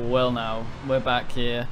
well now. We're back here.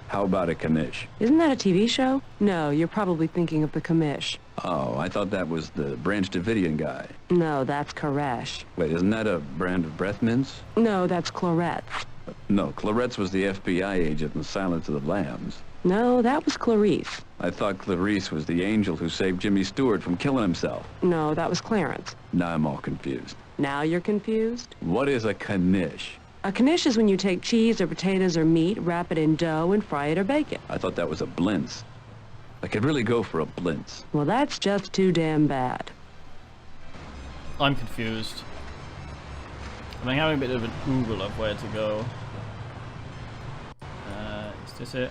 How about a commish? Isn't that a TV show? No, you're probably thinking of the commish. Oh, I thought that was the Branch Davidian guy. No, that's Koresh. Wait, isn't that a brand of breath mints? No, that's Clarette's. No, Clarette's was the FBI agent in Silence of the Lambs. No, that was Clarice. I thought Clarice was the angel who saved Jimmy Stewart from killing himself. No, that was Clarence. Now I'm all confused. Now you're confused? What is a knish? A knish is when you take cheese or potatoes or meat, wrap it in dough, and fry it or bake it. I thought that was a blintz. I could really go for a blintz. Well, that's just too damn bad. I'm confused. I'm having a bit of a Google of where to go. Is this it?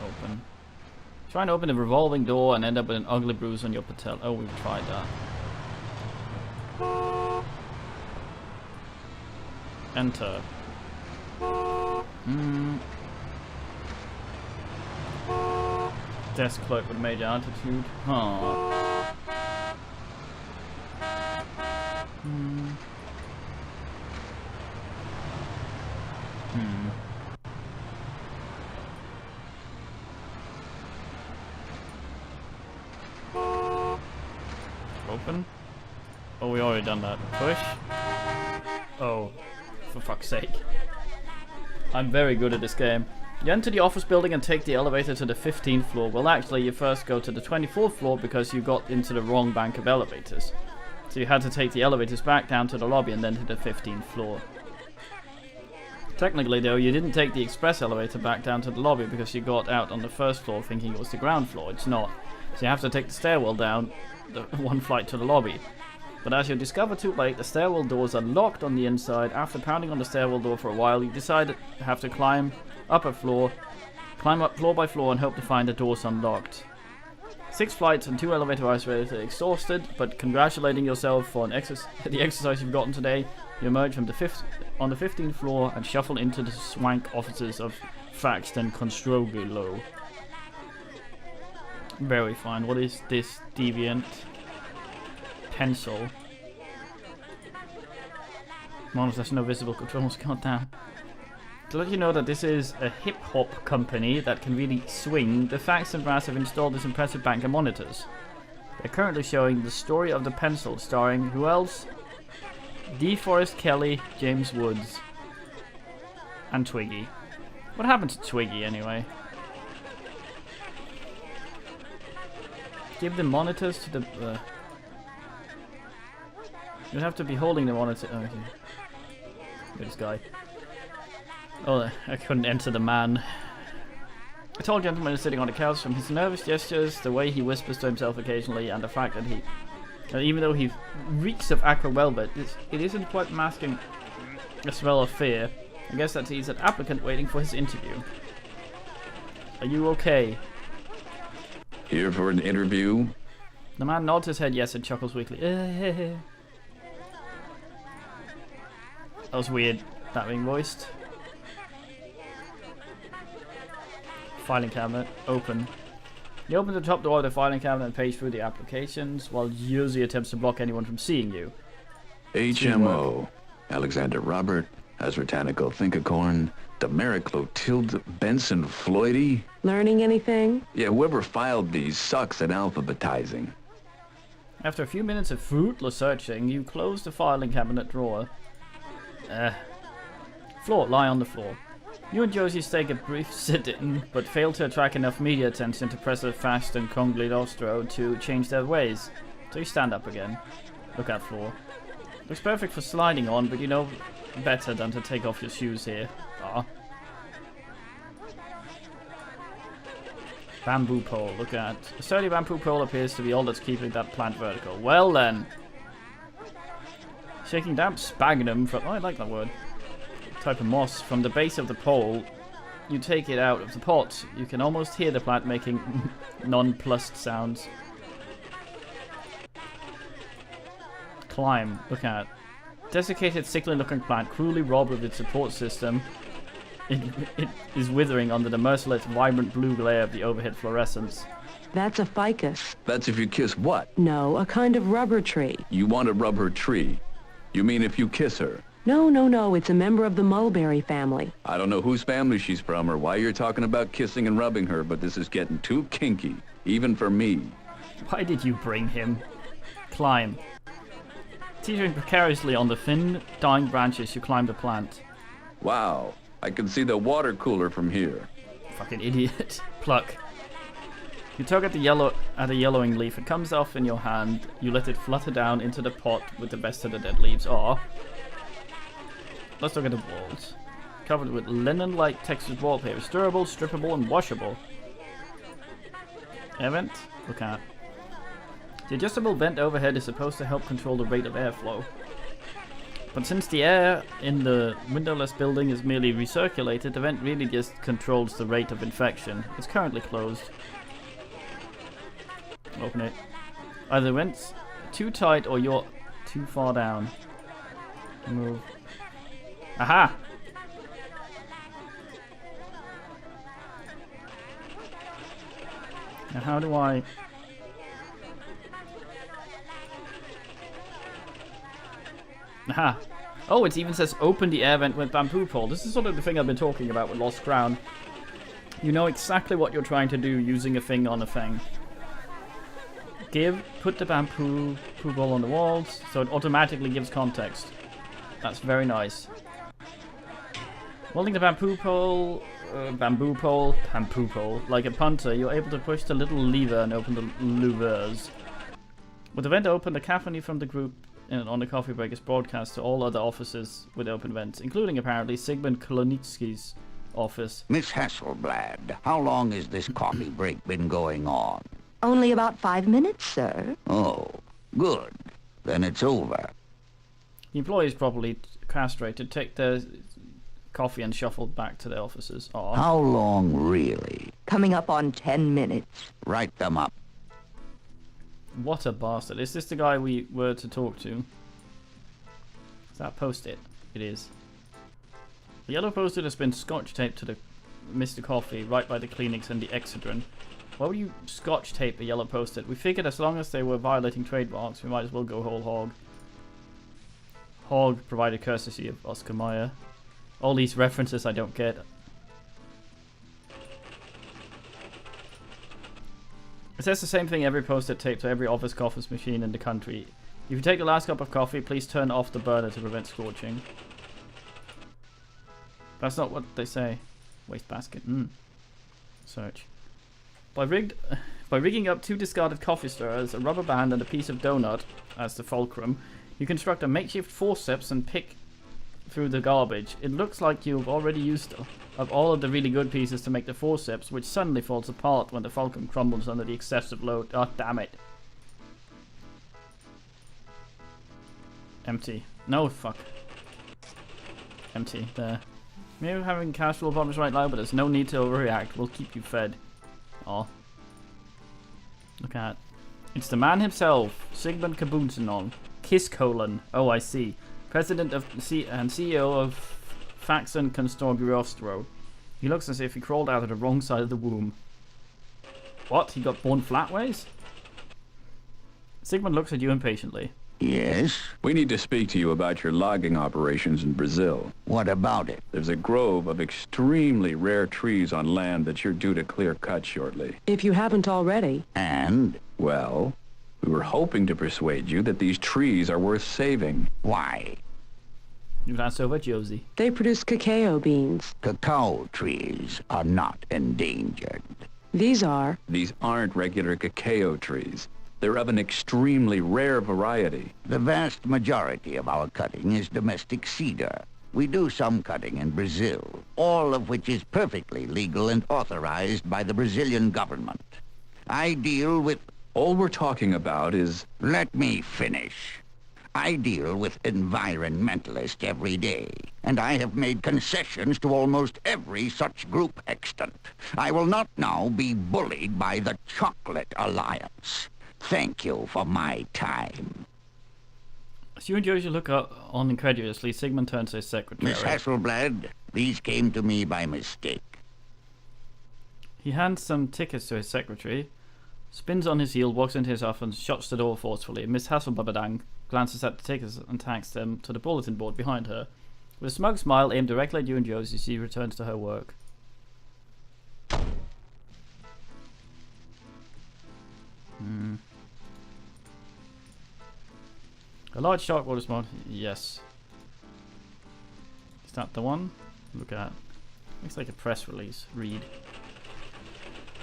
Open. Try and open a revolving door and end up with an ugly bruise on your patella. Oh, we've tried that. Enter. Desk clerk with major attitude. Huh. Open. Oh, we already done that. Push. Oh, for fuck's sake. I'm very good at this game. You enter the office building and take the elevator to the 15th floor. Well, actually, you first go to the 24th floor because you got into the wrong bank of elevators. So you had to take the elevators back down to the lobby and then to the 15th floor. Technically, though, you didn't take the express elevator back down to the lobby because you got out on the first floor thinking it was the ground floor. It's not. So you have to take the stairwell down the one flight to the lobby. But as you discover too late, the stairwell doors are locked on the inside. After pounding on the stairwell door for a while, you decide to have to climb up a floor, climb up floor by floor and hope to find the doors unlocked. 6 flights and 2 elevator isolated, exhausted, but congratulating yourself on the exercise you've gotten today, you emerge from on the 15th floor and shuffle into the swank offices of Faxt and Constrogilo. Very fine. What is this deviant? Pencil. Well, there's no visible controls. Goddamn. To let you know that this is a hip-hop company that can really swing, the Fax and Brass have installed this impressive bank of monitors. They're currently showing The Story of the Pencil, starring who else? DeForest Kelly, James Woods, and Twiggy. What happened to Twiggy anyway? Give the monitors to the... You'd have to be holding the monitor. Oh, okay. This guy. Oh, I couldn't enter the man. A tall gentleman is sitting on a couch. From his nervous gestures, the way he whispers to himself occasionally, and the fact that he, even though he reeks of aqua velvet, it isn't quite masking a smell of fear. I guess that he's an applicant waiting for his interview. Are you okay? Here for an interview? The man nods his head yes and chuckles weakly. That was weird, that being voiced. Filing cabinet, open. You open the top door of the filing cabinet and page through the applications, while Josie attempts to block anyone from seeing you. HMO, Alexander Robert, Asratanico Thinkacorn, Demeric Clotilde Benson Floydy. Learning anything? Yeah, whoever filed these sucks at alphabetizing. After a few minutes of fruitless searching, you close the filing cabinet drawer. Lie on the floor. You and Josie take a brief sit-in, but fail to attract enough media attention to press a Fast and Conglidostro to change their ways. So you stand up again. Look at floor. Looks perfect for sliding on, but you know better than to take off your shoes here. Bamboo pole, look at. A sturdy bamboo pole appears to be all that's keeping that plant vertical. Well then. Shaking damp sphagnum from... Oh, I like that word. Type of moss from the base of the pole. You take it out of the pot. You can almost hear the plant making nonplussed sounds. Climb, look at. Desiccated, sickly-looking plant, cruelly robbed of its support system. It is withering under the merciless, vibrant blue glare of the overhead fluorescence. That's a ficus. That's if you kiss what? No, a kind of rubber tree. You want to rub her tree. You mean if you kiss her? No, it's a member of the mulberry family. I don't know whose family she's from or why you're talking about kissing and rubbing her, but this is getting too kinky, even for me. Why did you bring him? Climb. Teetering precariously on the thin, dying branches, you climb the plant. Wow, I can see the water cooler from here. Fucking idiot. Pluck. You tug at a yellowing leaf. It comes off in your hand. You let it flutter down into the pot with the best of the dead leaves. Aw. Let's look at the walls. Covered with linen-like textured wallpaper. It's durable, strippable, and washable. Air vent? Look at. The adjustable vent overhead is supposed to help control the rate of airflow. But since the air in the windowless building is merely recirculated, the vent really just controls the rate of infection. It's currently closed. Open it. Either the vent's too tight or you're too far down. Move. Aha! Now how do I... Aha! Oh, it even says open the air vent with bamboo pole. This is sort of the thing I've been talking about with Lost Crown. You know exactly what you're trying to do using a thing on a thing. Put the bamboo pole on the walls, so it automatically gives context. That's very nice. Holding the bamboo pole, like a punter, you're able to push the little lever and open the louvers. With the vent open, the cacophony from the group on the coffee break is broadcast to all other offices with open vents, including apparently Sigmund Kolonitsky's office. Miss Hasselblad, how long has this coffee break been going on? Only about 5 minutes, sir. Oh, good. Then it's over. The employees, properly castrated, take their coffee and shuffled back to their offices. Aww. How long, really? Coming up on 10 minutes. Write them up. What a bastard. Is this the guy we were to talk to? Is that post-it? It is. The yellow post-it has been scotch taped to the Mr. Coffee right by the Kleenex and the Excedrin. Why would you scotch tape a yellow post-it? We figured as long as they were violating trademarks, we might as well go whole hog. Hog provided courtesy of Oscar Mayer. All these references I don't get. It says the same thing every post-it taped to every office coffee machine in the country. If you take the last cup of coffee, please turn off the burner to prevent scorching. That's not what they say. Wastebasket. Search. By rigging up 2 discarded coffee stirrers, a rubber band, and a piece of donut as the fulcrum, you construct a makeshift forceps and pick through the garbage. It looks like you've already used up all of the really good pieces to make the forceps, which suddenly falls apart when the fulcrum crumbles under the excessive load. Oh, damn it. Empty. No, fuck. Empty. There. Maybe having casual problems right now, but there's no need to overreact. We'll keep you fed. Oh. Look at. It's the man himself, Sigmund Kabunsenon. Kiss colon. Oh, I see. President of and CEO of Faxon Constorgiostro. He looks as if he crawled out of the wrong side of the womb. What? He got born flatways? Sigmund looks at you impatiently. Yes? We need to speak to you about your logging operations in Brazil. What about it? There's a grove of extremely rare trees on land that you're due to clear cut shortly. If you haven't already. And? Well, we were hoping to persuade you that these trees are worth saving. Why? You glance over at Josie. They produce cacao beans. Cacao trees are not endangered. These are. These aren't regular cacao trees. They're of an extremely rare variety. The vast majority of our cutting is domestic cedar. We do some cutting in Brazil, all of which is perfectly legal and authorized by the Brazilian government. I deal with... All we're talking about is... Let me finish. I deal with environmentalists every day, and I have made concessions to almost every such group extant. I will not now be bullied by the Chocolate Alliance. Thank you for my time. As you and Josie look on incredulously, Sigmund turns to his secretary. Miss Hasselblad, these came to me by mistake. He hands some tickets to his secretary. spins on his heel, walks into his office, shuts the door forcefully. Miss Hasselbabadang glances at the tickets and tacks them to the bulletin board behind her. With a smug smile aimed directly at you and Josie, she returns to her work. A large shark water spot. Yes. Is that the one? Look at. Looks like a press release. Read.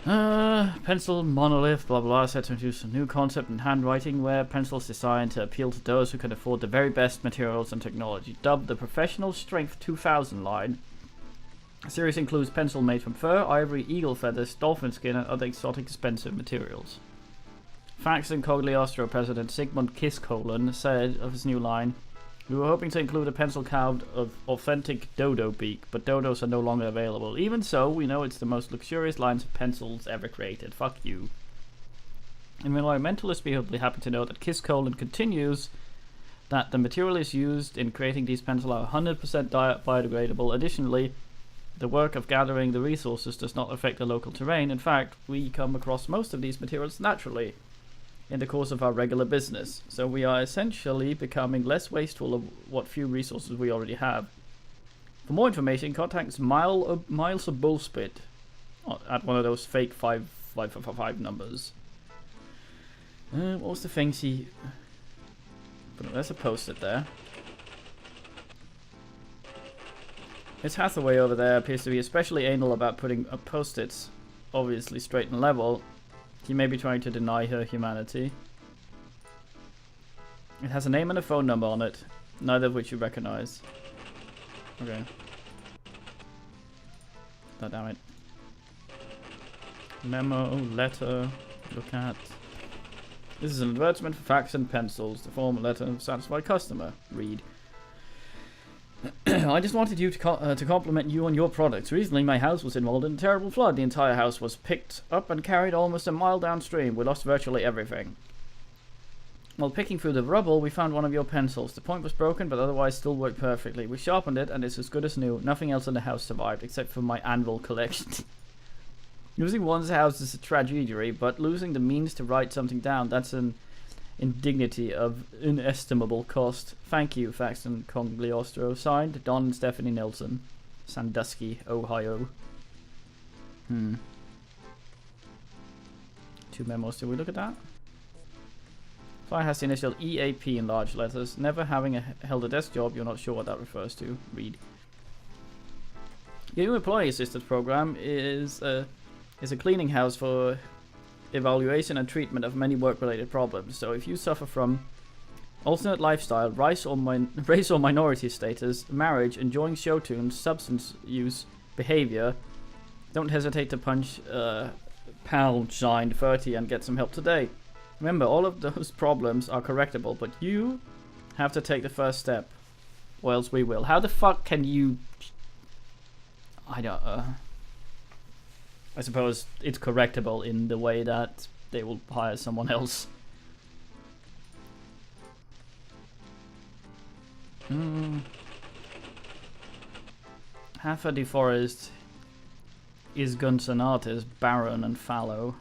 Pencil monolith, blah blah, set to introduce a new concept in handwriting where pencils designed to appeal to those who can afford the very best materials and technology. Dubbed the Professional Strength 2000 line. The series includes pencil made from fur, ivory, eagle feathers, dolphin skin, and other exotic expensive materials. Faxon Cogliostro president Sigmund Kiskolen said of his new line, "We were hoping to include a pencil carved of authentic dodo beak, but dodos are no longer available. Even so, we know it's the most luxurious lines of pencils ever created. Fuck you." Environmentalists will be happy to know that Kiskolen continues that the materials used in creating these pencils are 100% biodegradable. Additionally, the work of gathering the resources does not affect the local terrain. In fact, we come across most of these materials naturally in the course of our regular business, so we are essentially becoming less wasteful of what few resources we already have. For more information, contact Miles of Bullspit at one of those fake 555 numbers. What was the thing she... There's a post-it there. Miss Hathaway over there appears to be especially anal about putting up post-its, obviously straight and level. He may be trying to deny her humanity. It has a name and a phone number on it, neither of which you recognize. Okay. God damn it. Memo, letter, look at. This is an advertisement for fax and pencils. The form a letter of satisfied customer. Read. I just wanted you to compliment you on your products. Recently, my house was involved in a terrible flood. The entire house was picked up and carried almost a mile downstream. We lost virtually everything. While picking through the rubble, we found one of your pencils. The point was broken, but otherwise still worked perfectly. We sharpened it, and it's as good as new. Nothing else in the house survived, except for my anvil collection. Losing one's house is a tragedy, but losing the means to write something down, that's an indignity of inestimable cost. Thank you, Faxon Congliostro. Signed, Don and Stephanie Nelson. Sandusky, Ohio. 2 memos. Did we look at that? Fire has the initial EAP in large letters. Never having held a desk job, you're not sure what that refers to. Read. Your new employee assistance program is a cleaning house for evaluation and treatment of many work-related problems. So if you suffer from alternate lifestyle, race or minority status, marriage, enjoying show tunes, substance use, behavior, don't hesitate to punch pound sign 30 and get some help today. Remember, all of those problems are correctable, but you have to take the first step, or else we will. How the fuck can you... I don't... I suppose it's correctable in the way that they will hire someone else. Half-a deforest is Gunsonatus, Baron and Fallow.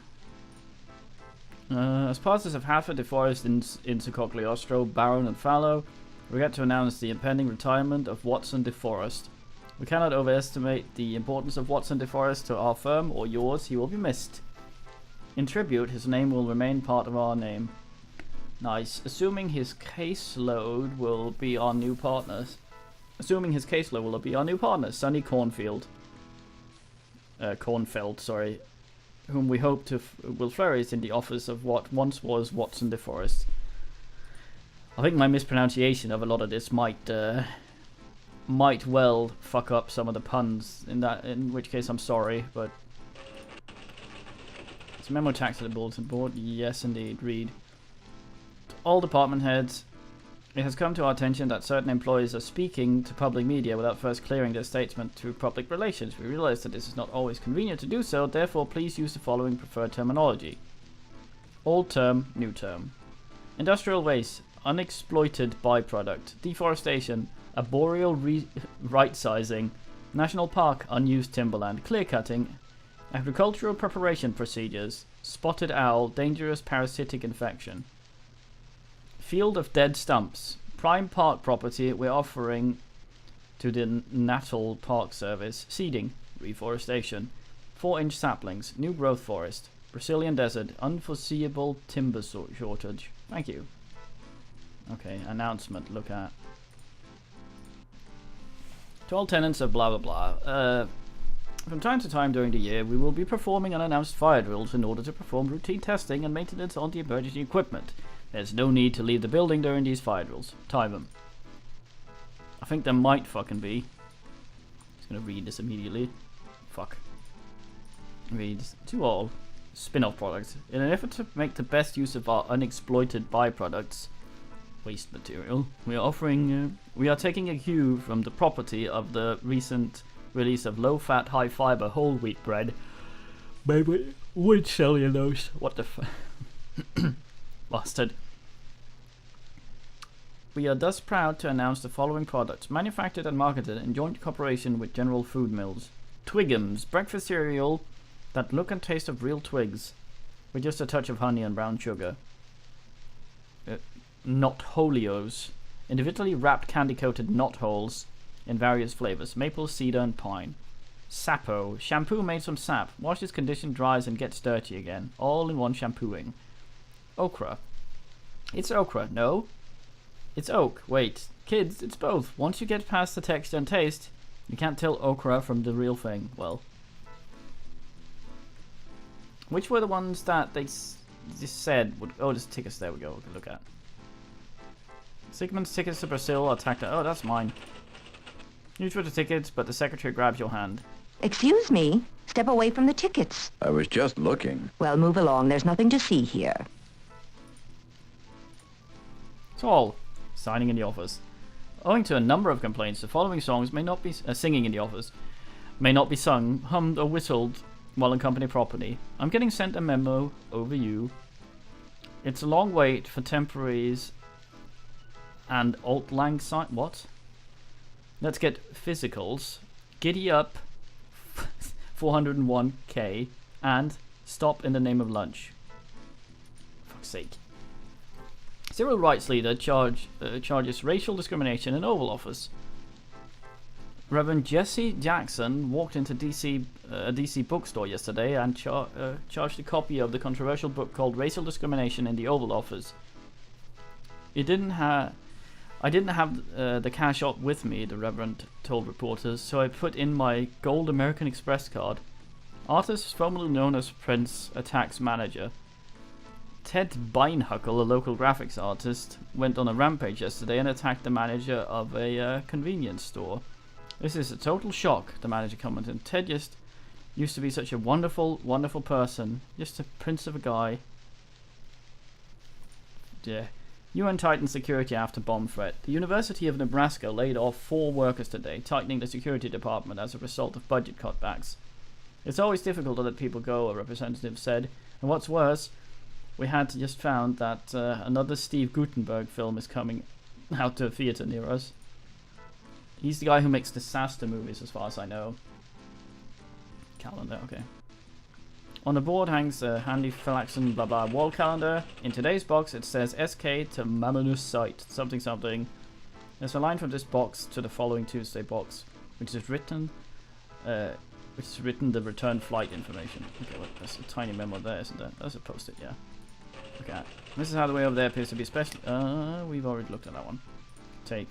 As part of half-a deforest in Cogliostro, Baron and Fallow, we get to announce the impending retirement of Watson DeForest. We cannot overestimate the importance of Watson DeForest to our firm or yours. He will be missed. In tribute, his name will remain part of our name. Nice. Assuming his caseload will be our new partners. Sonny Cornfeld, sorry. Whom we hope will flourish in the office of what once was Watson DeForest. I think my mispronunciation of a lot of this might well fuck up some of the puns, in which case I'm sorry, but... It's memo tax to the bulletin board. Yes, indeed. Read. To all department heads, it has come to our attention that certain employees are speaking to public media without first clearing their statement through public relations. We realize that this is not always convenient to do so, therefore please use the following preferred terminology. Old term, new term. Industrial waste, unexploited byproduct. Deforestation, arboreal right-sizing. National park, unused timberland. Clear cutting. Agricultural preparation procedures. Spotted owl, dangerous parasitic infection. Field of dead stumps. Prime park property we're offering to the Natal Park Service. Seeding, reforestation. 4-inch saplings, new growth forest. Brazilian desert, unforeseeable timber shortage. Thank you. Okay, announcement, look at. To all tenants of blah blah blah. From time to time during the year, we will be performing unannounced fire drills in order to perform routine testing and maintenance on the emergency equipment. There's no need to leave the building during these fire drills. Time them. I think there might fucking be. Just gonna read this immediately. Fuck. Read to all spin-off products. In an effort to make the best use of our unexploited byproducts, waste material, we are taking a cue from the property of the recent release of low-fat, high-fiber whole wheat bread made with wood cellulose. What the bastard. We are thus proud to announce the following products, manufactured and marketed in joint cooperation with General Food Mills. Twig'ems, breakfast cereal that look and taste of real twigs, with just a touch of honey and brown sugar. Not Holios, individually wrapped candy-coated knot holes in various flavors, maple, cedar, and pine. Sapo, shampoo made from sap, washes, conditions, dries, and gets dirty again, all in one shampooing. Okra. It's okra, no? It's oak. Wait, kids, it's both. Once you get past the texture and taste, you can't tell okra from the real thing. Well, which were the ones that they just said would... Oh, there's tickets. There we go. We can look at. Sigmund's tickets to Brazil attacked... Oh, that's mine. You for the tickets, but the secretary grabs your hand. Excuse me. Step away from the tickets. I was just looking. Well, move along. There's nothing to see here. Tall. Signing in the office. Owing to a number of complaints, the following songs may not be... singing in the office. May not be sung, hummed, or whistled while on company property. I'm getting sent a memo over you. It's a long wait for temporaries and alt lang sign... What? Let's get physicals. Giddy up 401k and stop in the name of lunch. Fuck's sake. Civil rights leader charges racial discrimination in Oval Office. Reverend Jesse Jackson walked into a DC bookstore yesterday and charged a copy of the controversial book called Racial Discrimination in the Oval Office. I didn't have the cash out with me, the Reverend told reporters, so I put in my gold American Express card. Artist formerly known as Prince Attack's manager, Ted Beinhuckle, a local graphics artist, went on a rampage yesterday and attacked the manager of a convenience store. This is a total shock, the manager commented. Ted just used to be such a wonderful, wonderful person. Just a prince of a guy. Yeah. UN tightens security after bomb threat. The University of Nebraska laid off 4 workers today, tightening the security department as a result of budget cutbacks. It's always difficult to let people go, a representative said. And what's worse, we had just found that another Steve Guttenberg film is coming out to a theatre near us. He's the guy who makes disaster movies, as far as I know. Calendar, okay. On the board hangs a handy Philaxon blah blah wall calendar. In today's box it says SK to Mamonus site, something something. There's a line from this box to the following Tuesday box, which is written the return flight information. Okay, well, there's a tiny memo there, isn't there? That's a post-it, yeah. Okay. This is how the way over there appears to be special. We've already looked at that one. Take.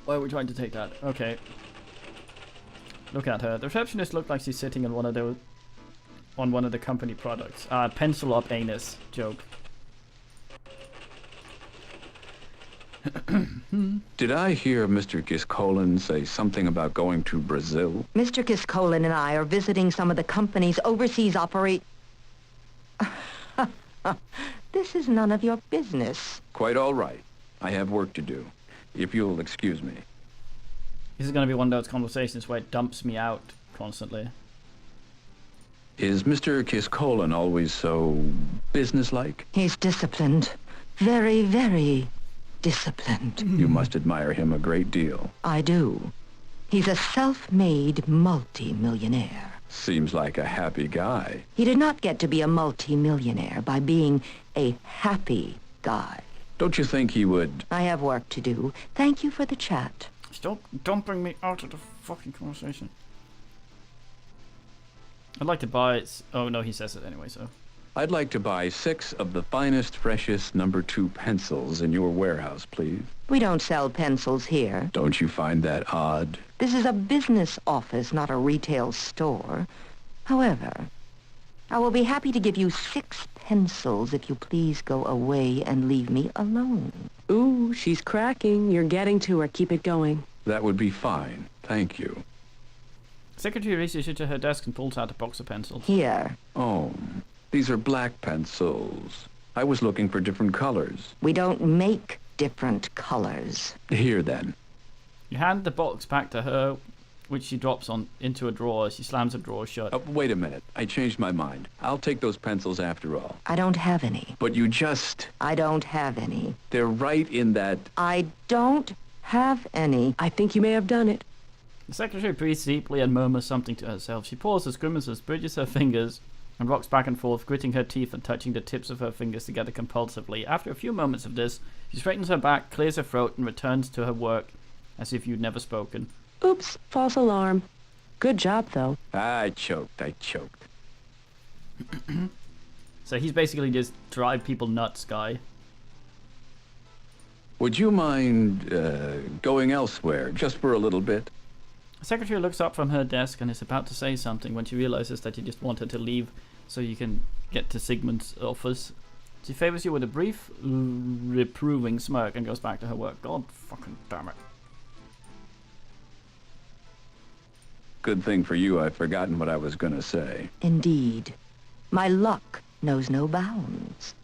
Why are we trying to take that? Okay. Look at her. The receptionist looked like she's sitting on one of the company products. Pencil up anus joke. Did I hear Mr. Giscolin say something about going to Brazil? Mr. Giscolin and I are visiting some of the company's overseas This is none of your business. Quite all right. I have work to do. If you'll excuse me. This is going to be one of those conversations where it dumps me out constantly. Is Mr. Giscolin always so businesslike? He's disciplined. Very, very disciplined. You must admire him a great deal. I do. He's a self-made multi-millionaire. Seems like a happy guy. He did not get to be a multi-millionaire by being a happy guy. Don't you think he would... I have work to do. Thank you for the chat. Stop dumping me out of the fucking conversation. I'd like to buy it. Oh no, he says it anyway, so. I'd like to buy 6 of the finest, freshest number 2 pencils in your warehouse, please. We don't sell pencils here. Don't you find that odd? This is a business office, not a retail store. However, I will be happy to give you 6 pencils if you please go away and leave me alone. Ooh, she's cracking. You're getting to her. Keep it going. That would be fine. Thank you. Secretary reaches into her desk and pulls out a box of pencils. Here. Oh, these are black pencils. I was looking for different colors. We don't make different colors. Here, then. You hand the box back to her, which she drops on into a drawer. She slams the drawer shut. Wait a minute. I changed my mind. I'll take those pencils after all. I don't have any. But you just... I don't have any. They're right in that... I don't have any. I think you may have done it. The secretary breathes deeply and murmurs something to herself. She pauses, grimaces, bridges her fingers, and rocks back and forth, gritting her teeth and touching the tips of her fingers together compulsively. After a few moments of this, she straightens her back, clears her throat, and returns to her work as if you'd never spoken. Oops, false alarm. Good job, though. I choked. So he's basically just drive people nuts guy. Would you mind going elsewhere, just for a little bit? The secretary looks up from her desk and is about to say something when she realizes that you just want her to leave so you can get to Sigmund's office. She favors you with a brief, reproving smirk and goes back to her work. God fucking damn it. Good thing for you, I've forgotten what I was gonna say. Indeed. My luck knows no bounds.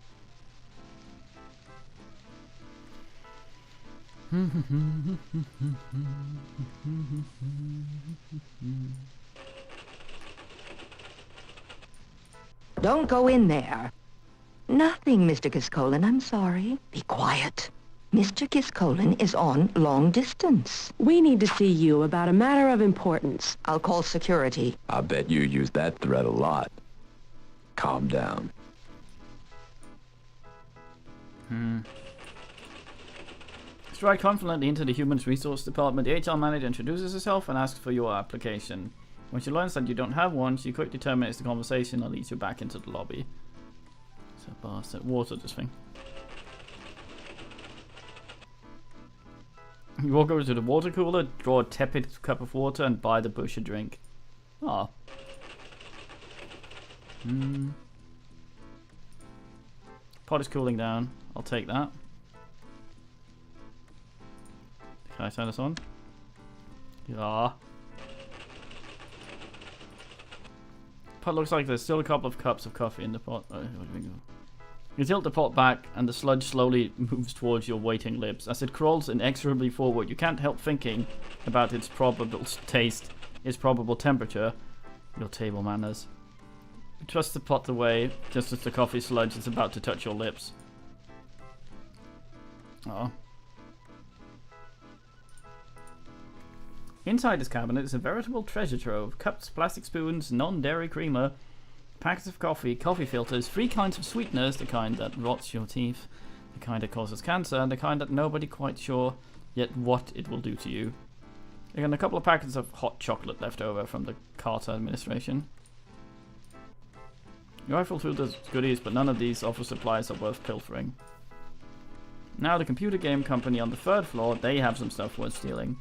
Don't go in there. Nothing, Mr. Kiskolan, I'm sorry. Be quiet. Mr. Kiskolan is on long distance. We need to see you about a matter of importance. I'll call security. I bet you use that threat a lot. Calm down. Stride confidently into the Human Resource Department. The HR manager introduces herself and asks for your application. When she learns that you don't have one, she quickly terminates the conversation and leads you back into the lobby. So bastard. Water, this thing. You walk over to the water cooler, draw a tepid cup of water, and buy the bush a drink. Ah. Pot is cooling down. I'll take that. Can I turn this on? Yeah. Pot looks like there's still a couple of cups of coffee in the pot. Oh, here we go. You tilt the pot back, and the sludge slowly moves towards your waiting lips. As it crawls inexorably forward, you can't help thinking about its probable taste, its probable temperature, your table manners. You thrust the pot away, just as the coffee sludge is about to touch your lips. Oh. Inside this cabinet is a veritable treasure trove. Cups, plastic spoons, non-dairy creamer, packets of coffee, coffee filters, 3 kinds of sweeteners, the kind that rots your teeth, the kind that causes cancer, and the kind that nobody quite sure yet what it will do to you. Again, a couple of packets of hot chocolate left over from the Carter administration. You rifle through the goodies, but none of these offer supplies are worth pilfering. Now the computer game company on the 3rd floor, they have some stuff worth stealing.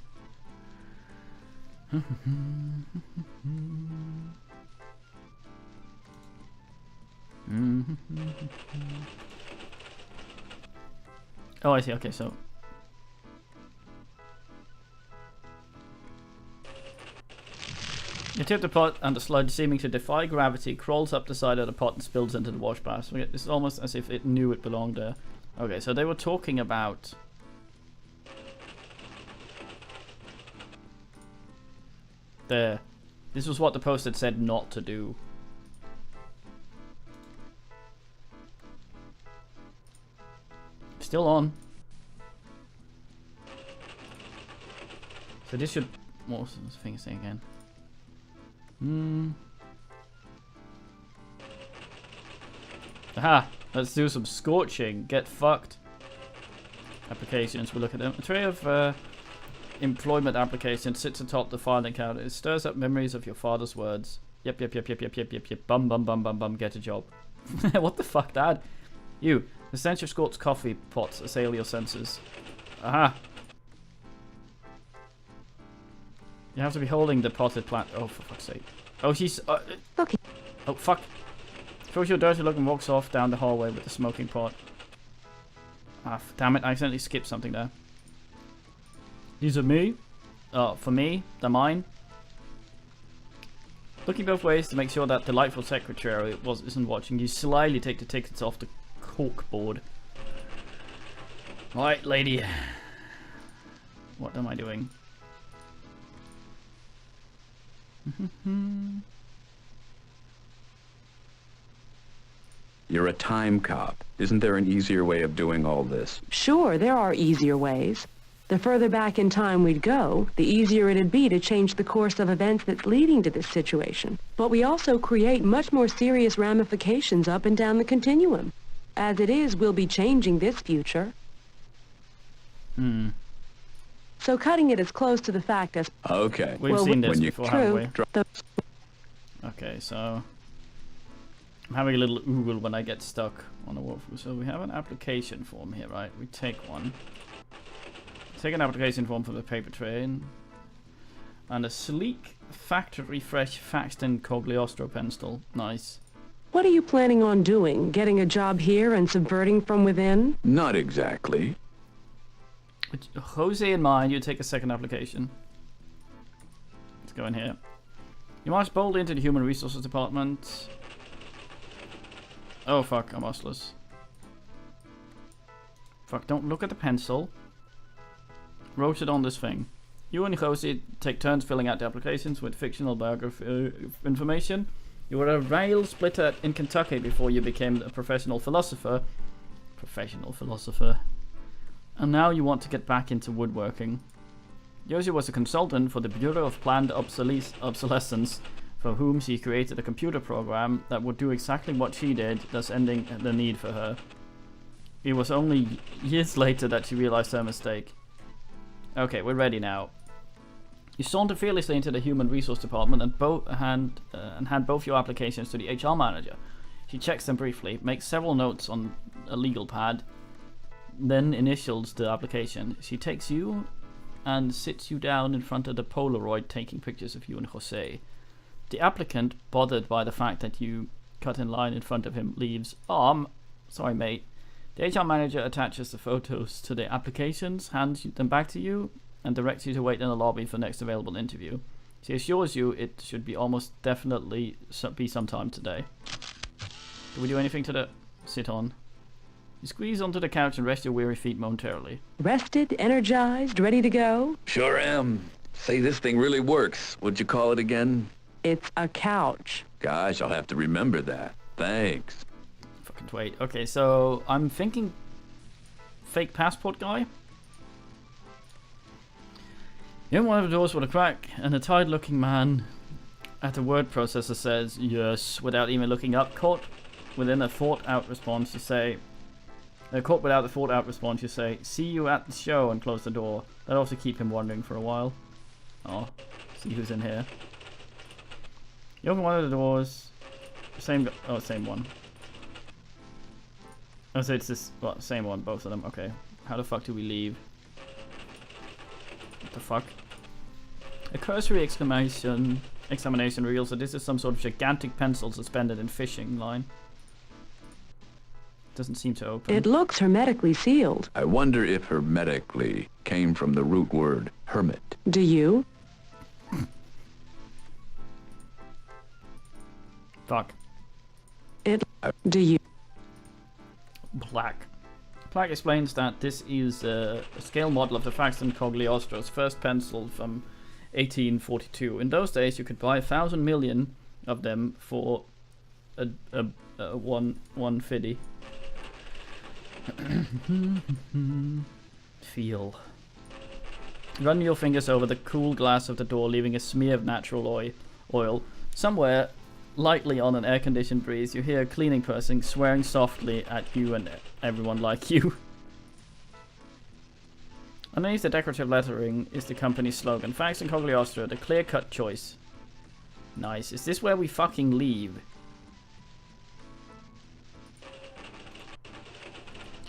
Oh, I see. Okay, so you tip the pot, and the sludge, seeming to defy gravity, crawls up the side of the pot and spills into the wash bath. So it's almost as if it knew it belonged there. Okay, so they were talking about there. This was what the post had said not to do. Still on. So this should... What was this thing saying again? Aha! Let's do some scorching. Get fucked. Applications, we'll look at them. A tray of employment applications sits atop the filing counter. It stirs up memories of your father's words. Yep. Bum, bum, bum, bum, bum, get a job. What the fuck, Dad? You. The stench of Scott's coffee pots assail your senses. Aha! You have to be holding the potted plant. Oh, for fuck's sake. Oh, she's... Okay. Oh, fuck. Throws your dirty look and walks off down the hallway with the smoking pot. Ah, damn it, I accidentally skipped something there. These are me. For me, they're mine. Looking both ways to make sure that delightful secretary isn't watching, you slyly take the tickets off the cork board. Right, lady. What am I doing? You're a time cop. Isn't there an easier way of doing all this? Sure, there are easier ways. The further back in time we'd go, the easier it'd be to change the course of events that's leading to this situation. But we also create much more serious ramifications up and down the continuum. As it is, we'll be changing this future. So cutting it as close to the fact as... Okay. We've Well, seen this when you- before, haven't we? the Okay, so... I'm having a little oogle when I get stuck on a walkthrough. So we have an application form here, right? We take one. Take an application form for the paper train. And a sleek, factory fresh Faxton Cogliostro pencil. Nice. What are you planning on doing? Getting a job here and subverting from within? Not exactly. With Jose in mind, you take a second application. Let's go in here. You march boldly into the Human Resources Department. Oh fuck, I'm hostless. Fuck, don't look at the pencil. Wrote it on this thing. You and Jose take turns filling out the applications with fictional biography information. You were a rail splitter in Kentucky before you became a professional philosopher. And now you want to get back into woodworking. Josie was a consultant for the Bureau of Planned Obsolescence, for whom she created a computer program that would do exactly what she did, thus ending the need for her. It was only years later that she realized her mistake. Okay, we're ready now. You saunter fearlessly into the Human Resource Department and hand both your applications to the HR manager. She checks them briefly, makes several notes on a legal pad, then initials the application. She takes you and sits you down in front of the Polaroid taking pictures of you and Jose. The applicant, bothered by the fact that you cut in line in front of him, leaves. Sorry mate. The HR manager attaches the photos to the applications, hands them back to you, and directs you to wait in the lobby for the next available interview. She assures you it should be almost definitely be sometime today. Do we do anything to the... sit on? You squeeze onto the couch and rest your weary feet momentarily. Rested, energized, ready to go? Sure am. Say, this thing really works. What'd you call it again? It's a couch. Gosh, I'll have to remember that. Thanks. Fucking wait. Okay, so I'm thinking fake passport guy. You open one of the doors with a crack, and a tired-looking man at the word processor says yes without even looking up. Caught within a thought-out response, you say. Caught without a thought-out response, you say, "See you at the show," and close the door. That ought to keep him wondering for a while. Oh, see who's in here. You open one of the doors. Same one. Oh, so it's this. Well, same one, both of them. Okay. How the fuck do we leave? What the fuck? A cursory examination reveals that this is some sort of gigantic pencil suspended in fishing line. Doesn't seem to open. It looks hermetically sealed. I wonder if hermetically came from the root word hermit. Do you? Fuck. Do you? Black. Plaque explains that this is a scale model of the Faxton Cogliostro's first pencil from 1842. In those days, you could buy 1,000 million of them for one fiddy. Feel. Run your fingers over the cool glass of the door, leaving a smear of natural oil. Somewhere lightly on an air-conditioned breeze, you hear a cleaning person swearing softly at you and everyone like you. Underneath the decorative lettering is the company's slogan, Thanks and Cogliostro, the clear-cut choice. Nice. Is this where we fucking leave?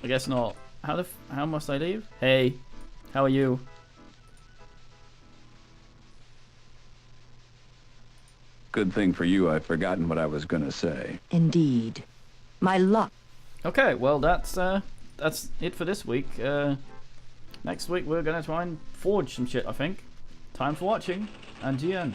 I guess not. How must I leave? Hey, how are you? Good thing for you, I've forgotten what I was gonna say. Indeed. My luck. Okay, well that's it for this week. Next week we're gonna try and forge some shit, I think. Time for watching, and GN.